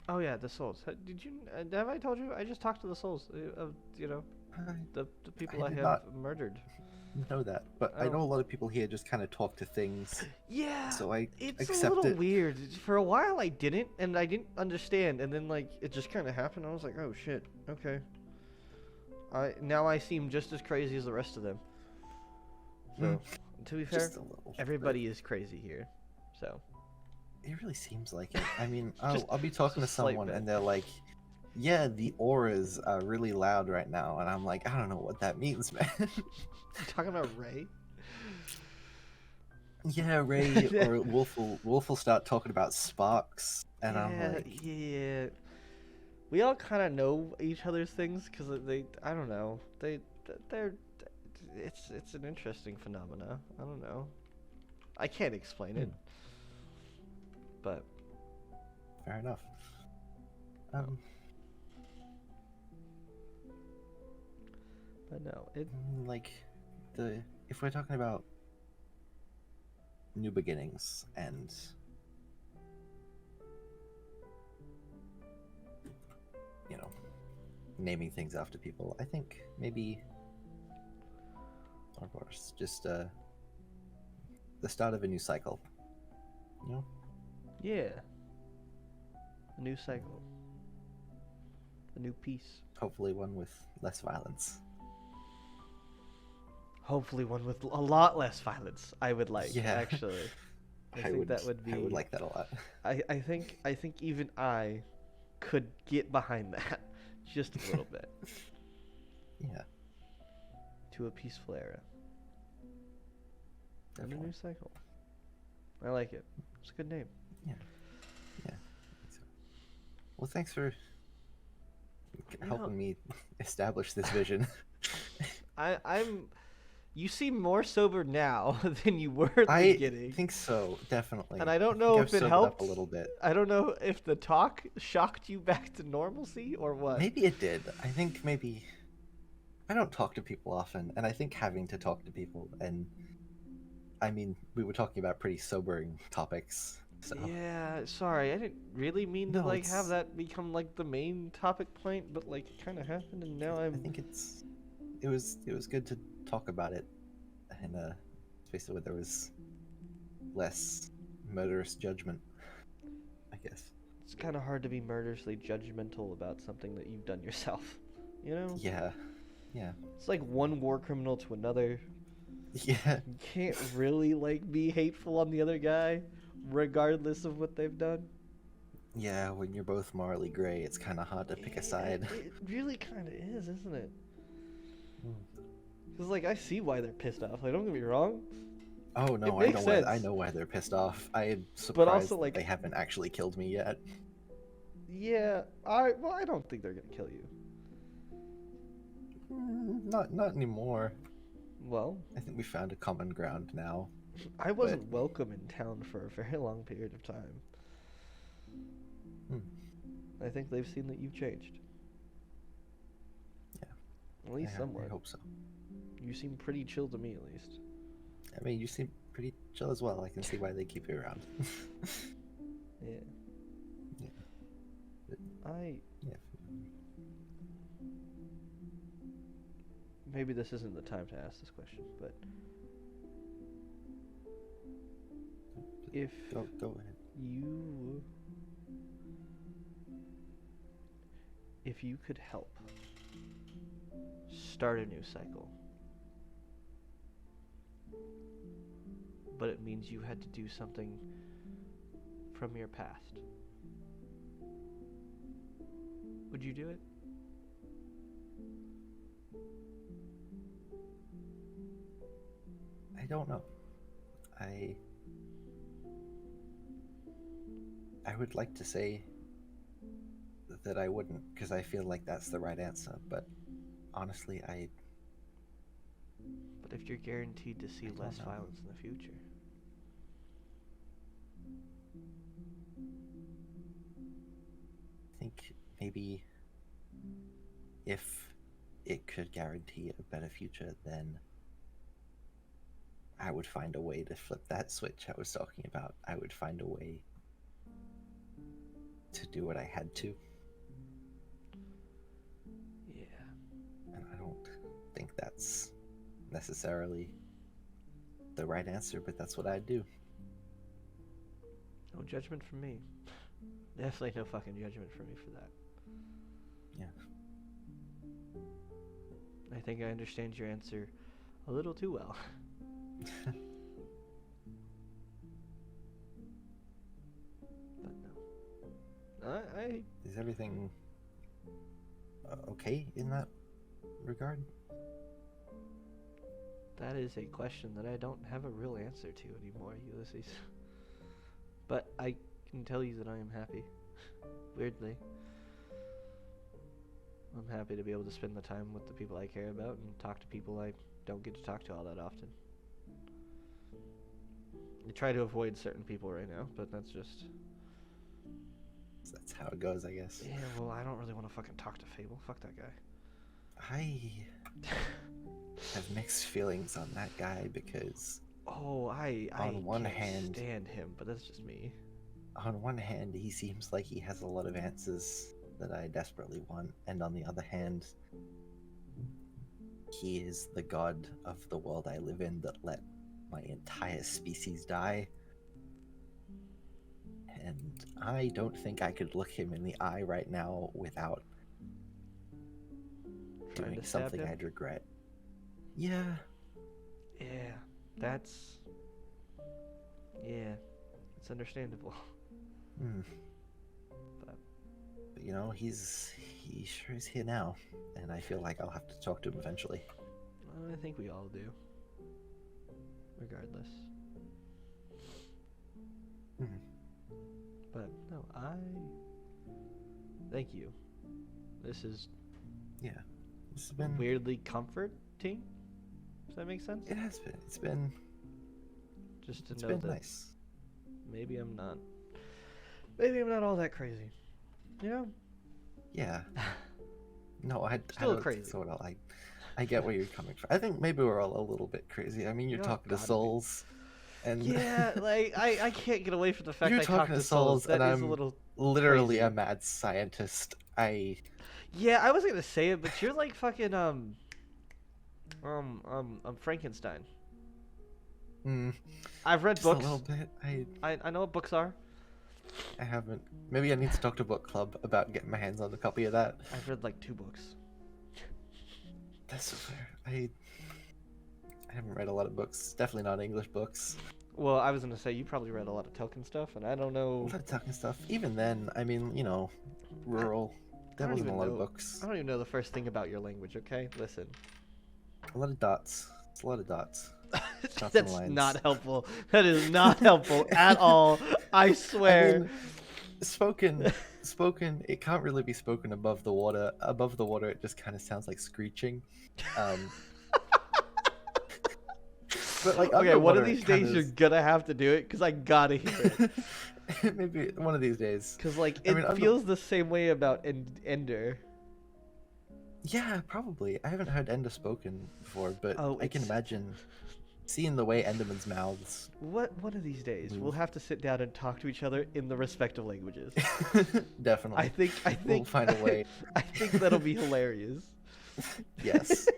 Oh yeah, the souls. Did you? Have I told you? I just talked to the souls of I, the people I I did have not murdered. know that, but I Oh know a lot of people here just kind of talk to things, yeah, so I it's a accept little it. weird. For a while I didn't, and I didn't understand, and then like it just kind of happened. I was like, oh shit, okay. I seem just as crazy as the rest of them. Mm, So to be fair, just a little. everybody is crazy here. So It really seems like it. I mean, just I'll be just talking a to slight someone bit. and they're like, "Yeah, the auras are really loud right now," and I'm like, "I don't know what that means, man." You talking about Ray? Yeah, Ray or Wolf will start talking about sparks, and I'm Yeah, like, yeah. We all kind of know each other's things because they, I don't know, they're, it's an interesting phenomena. I don't know. I can't explain it, hmm, but fair enough. no, Um, but no, it, like the if we're talking about new beginnings and you know naming things after people, I think maybe Ouroboros just the start of a new cycle. You know, yeah, a new cycle, a new piece. hopefully one with less violence. Hopefully, one with a lot less violence. I would like Yeah, actually. I I think would that would I would be. like that a lot. I think even I could get behind that just a little bit Yeah, to a peaceful era and a definitely. new cycle. I like it. It's a good name. Yeah, yeah. I think so. Well, thanks for You know, helping me establish this vision. I'm. You seem more sober now than you were at the I beginning, think so, and definitely. I I don't think know I've if it sobered up a helped. little bit. I don't know if the talk shocked you back to normalcy or what. Maybe it did. I think maybe I don't talk to people often, and I think having to talk to people, and I mean, we were talking about pretty sobering topics, so Yeah, sorry, I didn't really mean to no, like have it's. that become like the main topic point, but like it kind of happened, and now I I'm. think it was good to talk about it in a space where there was less murderous judgment, I guess. It's kind of hard to be murderously judgmental about something that you've done yourself. You know, Yeah, yeah, it's like one war criminal to another. yeah, You can't really like be hateful on the other guy, regardless of what they've done. yeah. When you're both morally gray, it's kind of hard to pick a Yeah, side. it really kind of is, isn't it? Mm. Because like I see why they're pissed off. Like don't get me wrong, Oh it no, I know makes why. sense. I know why they're pissed off. I'm But also surprised that like, they haven't actually killed me yet. yeah, I don't think they're gonna kill you. Not anymore. Well, I think we found a common ground now. I But wasn't welcome in town for a very long period of time. hmm, I think they've seen that you've changed. yeah, At least I somewhat. hope so. You seem pretty chill to me, at least. I mean, you seem pretty chill as well. I can see why they keep you around. Yeah. Yeah. But, I yeah. maybe this isn't the time to ask this question, but if Go ahead. you if you could help start a new cycle, but it means you had to do something from your past, would you do it? I don't know. I would like to say that I wouldn't, because I feel like that's the right answer, but honestly, But if you're guaranteed to see I don't less know. violence in the future, think maybe if it could guarantee a better future, then I would find a way to flip that switch I was talking about. I would find a way to do what I had to. yeah. And I don't think that's necessarily the right answer, but that's what I'd do. No judgment from me. Definitely no fucking judgment from me for that. Yeah. I think I understand your answer a little too well. But no. I Is everything okay in that regard? That is a question that I don't have a real answer to anymore, Ulysses. But I can tell you that I am happy. Weirdly. I'm happy to be able to spend the time with the people I care about and talk to people I don't get to talk to all that often. I try to avoid certain people right now, but that's just... That's how it goes, I guess. Yeah, well, I don't really want to fucking talk to Fable. Fuck that guy. I have mixed feelings on that guy because Oh, I On one can't hand- stand him, but that's just me. on one hand he seems like he has a lot of answers that I desperately want, and on the other hand he is the god of the world I live in that let my entire species die. And I don't think I could look him in the eye right now without Trying doing to stab something him? I'd regret. Yeah. Yeah, that's... Yeah, it's understandable. Hmm. But But you know, he sure is here now, and I feel like I'll have to talk to him eventually. I think we all do. Regardless. Hmm. But no, thank you. This is Yeah, this has been weirdly comforting. Does that make sense? It has been. It's been. Just to It's know been that nice. maybe I'm not all that crazy. You know? Yeah. No, I Still don't crazy. think so at all. I get where you're coming from. I think maybe we're all a little bit crazy. I mean, you're You're talking to gotta be. souls, and Yeah, like I can't get away from the fact you're I talk talking to to souls. souls, That and is a I'm little literally crazy. a mad scientist. Yeah, I wasn't gonna say it, but you're like fucking Frankenstein. Mm, I've read just a books. little bit. I know what books are. I haven't. Maybe I need to talk to book club about getting my hands on a copy of that. I've read like 2 books. That's so fair. I haven't read a lot of books. Definitely not English books. Well, I was gonna say you probably read a lot of Tolkien stuff, and I don't A know. lot of talking stuff. Even then, I mean, you know, rural. There don't wasn't a even lot of know- books. I don't even know the first thing about your language. Okay, listen. A lot of dots. It's a lot of dots. Dots and That's lines. not helpful. That is not helpful at all. I swear. I mean, spoken. It can't really be spoken above the water. Above the water, it just kind of sounds like screeching. But like, Okay, one of underwater, these it kinda days you're is- gonna have to do it because I gotta hear it. Maybe one of these days. Because like I it mean, feels the same way about Ender. Yeah, probably. I haven't heard Ender spoken before, but Oh, I can it's- imagine seeing the way Enderman's mouths. One of these days we'll Move. have to sit down and talk to each other in the respective languages. Definitely. I think We'll find a way. I think that'll be hilarious. Yes.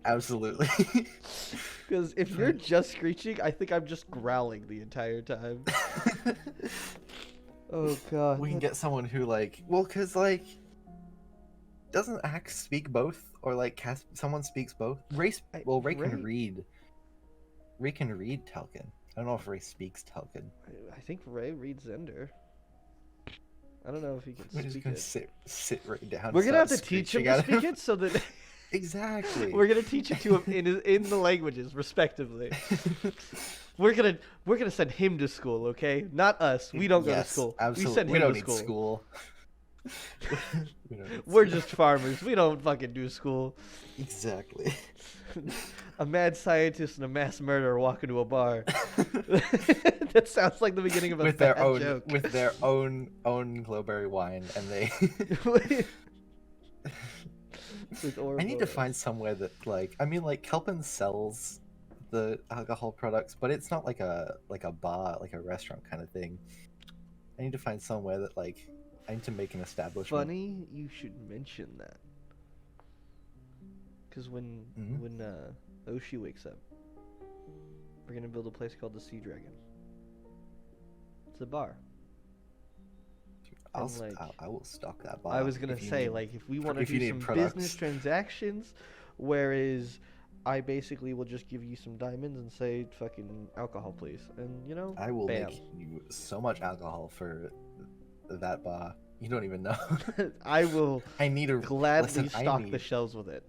Absolutely. Because if you're just screeching, I think I'm just growling the entire time. Oh god. We can get someone who because doesn't Axe speak both, or like someone speaks both? Ray Ray- can read. Ray can read Telkin. I don't know if Ray speaks Telkin. I think Ray reads Ender. I don't know if he can We're just speak gonna it. sit Ray down. We're gonna have start to teach him screeching to at speak it so that Exactly. We're gonna teach it to him in the languages, respectively. We're gonna send him to school, okay? Not us. We don't go to Yes, school. absolutely. We send We him don't to need school. school. We don't need We're school. just farmers. We don't fucking do school. Exactly. A mad scientist and a mass murderer walk into a bar. That sounds like the beginning of a with bad their own joke. with their own glowberry wine, and they. With I need to Ouroboros. find somewhere that like Kelpin sells the alcohol products, but it's not like a bar, like a restaurant kind of thing. I need to find somewhere that like I need to make an establishment. Funny you should mention that. Because when Oshi wakes up, we're gonna build a place called the Sea Dragon. It's a bar. I will stock that bar. I was gonna say, like, if we want to if you do need some products. business transactions, whereas I basically will just give you some diamonds and say, "Fucking alcohol, please," and you know, I will bam. make you so much alcohol for that bar. You don't even know. I will I need to gladly stock the shelves with it.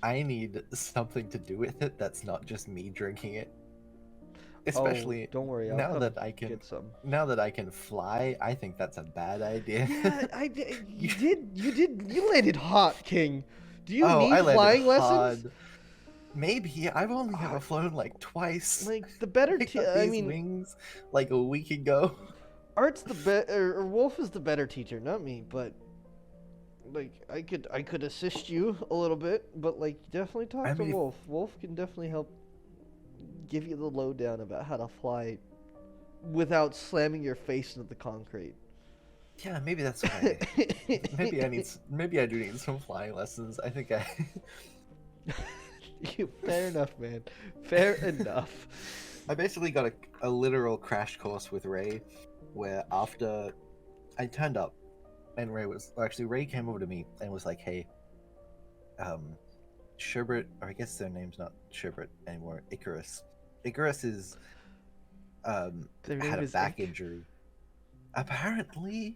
I need something to do with it that's not just me drinking it. Especially don't worry, I'll now come that I can get some. now that I can fly, I think that's a bad idea. Yeah, you landed hot, King. Do you Oh, need I landed flying lessons? hard. Maybe I've only ever flown like twice. Like the better, I got I these mean, wings like a week ago. Art's the better, or Wolf is the better teacher, not me. But like, I could assist you a little bit, but like, definitely talk to Wolf. Wolf can definitely help give you the lowdown about how to fly without slamming your face into the concrete. Yeah, maybe that's why. Maybe I do need some flying lessons. I think I. Fair enough, man. Fair enough. I basically got a literal crash course with Ray, where after I turned up, and Ray came over to me and was like, "Hey, Sherbert, or I guess their name's not Sherbert anymore. Icarus. Icarus is had a back injury. Apparently,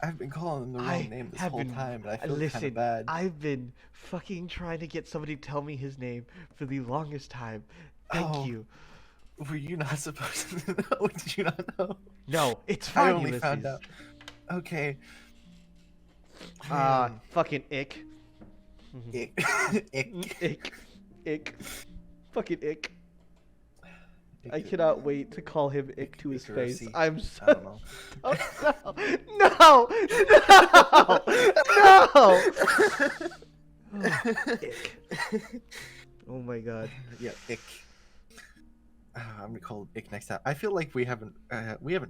I've been calling him the wrong name this whole time, and I feel kind of bad. I've been fucking trying to get somebody to tell me his name for the longest time. Thank you. Were you not supposed to know? Did you not know? No, it's fine. I only found out. Okay. Fucking ick. Ick. Ick. Fucking ick. I cannot wait to call him ick to his face. I'm so. I don't know. Oh, no! Oh, ick. Oh my god. Yeah, ick. I'm gonna call Ick next time. I feel like we haven't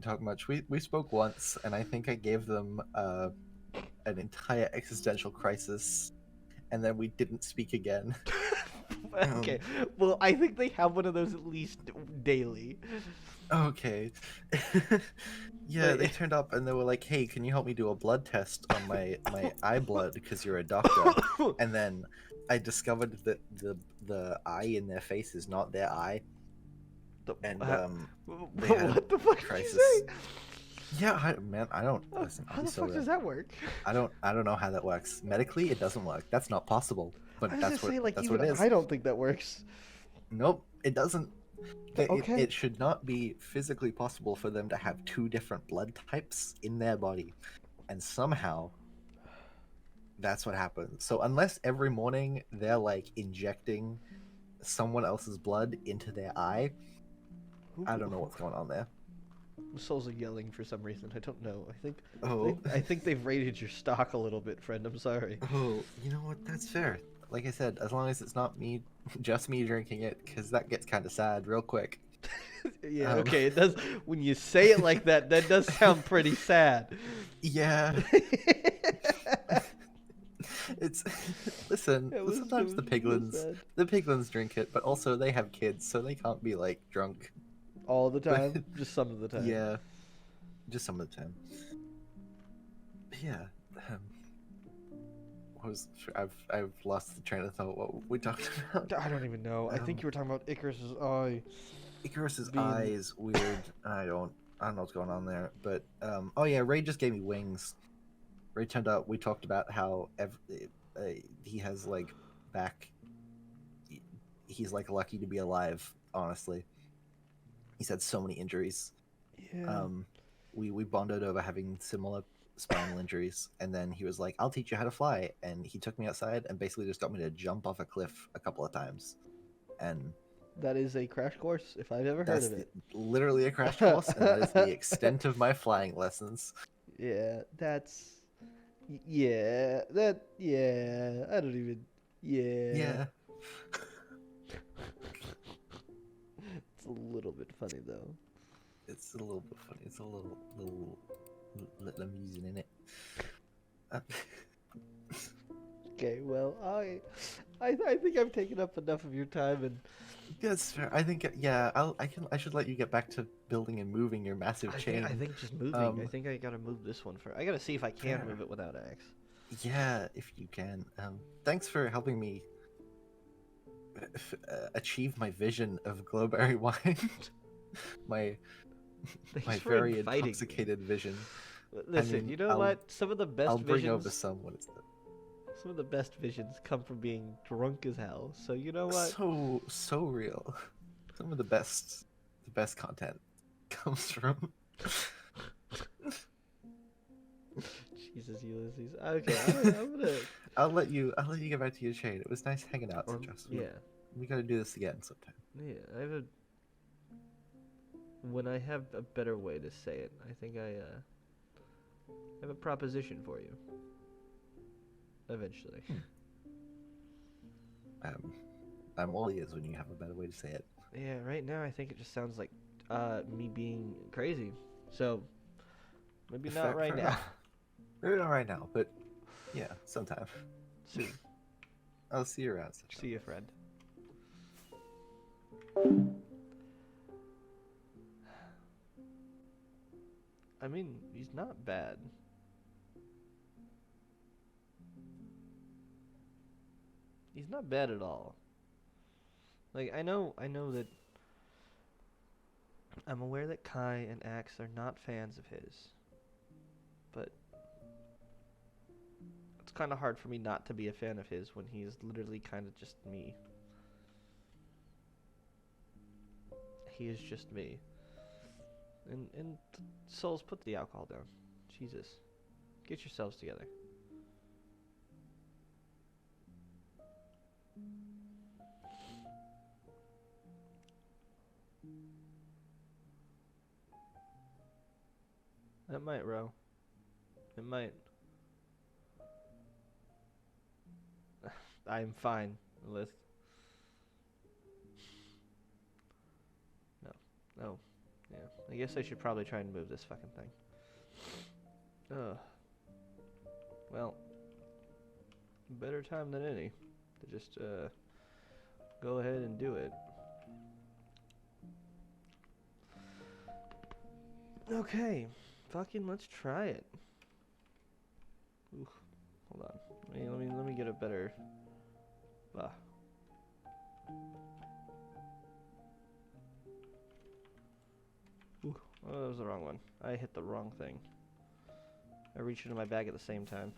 talked much. We spoke once, and I think I gave them an entire existential crisis, and then we didn't speak again. Okay, well, I think they have one of those at least daily. Okay. Yeah, they turned up and they were like, "Hey, can you help me do a blood test on my eye blood because you're a doctor?" And then I discovered that the eye in their face is not their eye. And what the fuck crisis. did you say? Yeah, I don't listen. How the fuck does that work? I don't know how that works. Medically, it doesn't work. That's not possible. But that's what it is. I don't think that works. Nope, it doesn't. Okay. It should not be physically possible for them to have two different blood types in their body, and somehow that's what happens. So unless every morning they're like injecting someone else's blood into their eye, I don't know what's going on there. The souls are yelling for some reason. I don't know. I think they've raided your stock a little bit, friend. I'm sorry. Oh, you know what? That's fair. Like I said, as long as it's not me, just me drinking it, because that gets kind of sad real quick. Yeah, okay, it does. When you say it like that, that does sound pretty sad. Yeah. It's listen. Sometimes the piglins drink it, but also they have kids, so they can't be like drunk all the time. Just some of the time. Yeah, just some of the time. Yeah. I've lost the train of thought. What we talked about? I don't even know. I think you were talking about Icarus's eye. Icarus's eye is weird. I don't know what's going on there. But oh yeah, Ray just gave me wings. Ray turned out. We talked about how he has like back. He's like lucky to be alive. Honestly, he's had so many injuries. Yeah. Um, we bonded over having similar spinal injuries, and then he was like, "I'll teach you how to fly," and he took me outside and basically just got me to jump off a cliff a couple of times, and That is a crash course if I've ever heard that's of it. literally a crash course, and that is the extent of my flying lessons. Yeah, that's. Yeah, that. Yeah, I don't even. Yeah. Yeah, It's a little bit funny though. it's a little bit funny. It's a little amusing in it. Okay, well, I think I've taken up enough of your time, and That's fair. I think yeah, I should let you get back to building and moving your massive chain. I think just moving. I think I gotta move this one first. I gotta see if I can Fair. move it without axe. Yeah, if you can. Thanks for helping me achieve my vision of glowberry wine. my Thanks for very inviting me. intoxicated vision. Listen, mean, you know I'll- what? Some of the best I'll bring visions. over some when it's done. Some of the best visions come from being drunk as hell. So you know what? So real. Some of the best content comes from. Jesus, Ulysses. Okay, I'm gonna. I'll let you get back to your chain. It was nice hanging out, Centross. Yeah, We gotta do this again sometime. yeah. I have a. When I have a better way to say it, I think I have a proposition for you. Eventually. I'm all ears when you have a better way to say it. Yeah, right now I think it just sounds like me being crazy. So maybe not Fair- right fair now. enough. Maybe not right now, but yeah, sometime. Soon. I'll see you around. Centross. See you, friend. I mean, he's not bad. He's not bad at all. Like I know that I'm aware that Kai and Axe are not fans of his. But it's kind of hard for me not to be a fan of his when he's literally kind of just me. He is just me. And souls, put the alcohol down. Jesus. Get yourselves together. That might row. It might. I'm fine, Lith. No. Oh. Yeah. I guess I should probably try and move this fucking thing. Ugh. Well. Better time than any. To just, go ahead and do it. Okay. Fucking let's try it. Ooh, hold on. Let me get a better. Ooh, oh, that was the wrong one. I hit the wrong thing. I reached into my bag at the same time.